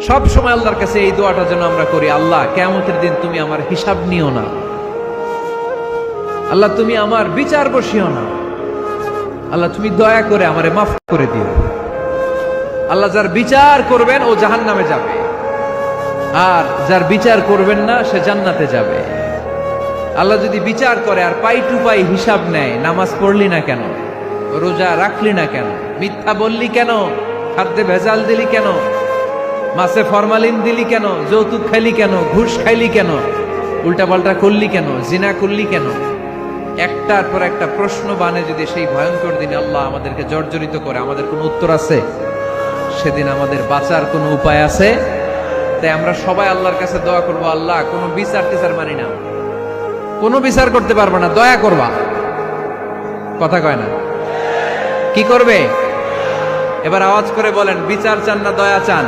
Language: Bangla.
সব সময় আল্লাহর কাছে এই দোয়াটা যেন আমরা করি, আল্লাহ কিয়ামতের দিন তুমি আমার হিসাব নিও না, আল্লাহ তুমি আমার বিচার বসিও না, আল্লাহ তুমি দয়া করে আমারে মাফ করে দিও। আল্লাহ যার বিচার করবেন ও জাহান্নামে যাবে, আর যার বিচার করবেন না সে জান্নাতে যাবে। আল্লাহ যদি বিচার করে আর পাই টু পাই হিসাব নেয়, নামাজ পড়লি না কেন, রোজা রাখলি না কেন, মিথ্যা বললি কেন, খাদ্যে ভেজাল দিলি কেন, মাছে ফরমালিন দিলি কেন, যৌতুক খাইলি কেন, ঘুষ খাইলি কেন, উল্টাপাল্টা করলি কেন, জিনা করলি কেন, একটার পর একটা প্রশ্ন বানে যদি সেই ভয়ঙ্কর দিনে আল্লাহ আমাদেরকে জর্জরিত করে, আমাদের কোনো উত্তর আছে? সেদিন আমাদের বাঁচার কোনো উপায় আছে? তাই আমরা সবাই আল্লাহর কাছে দোয়া করবো, আল্লাহ কোনো বিচার টিচার মানি না, কোনো বিচার করতে পারবো না, দয়া করবা। কথা কয় না? কি করবে? এবার আওয়াজ করে বলেন, বিচার চান না দয়া চান?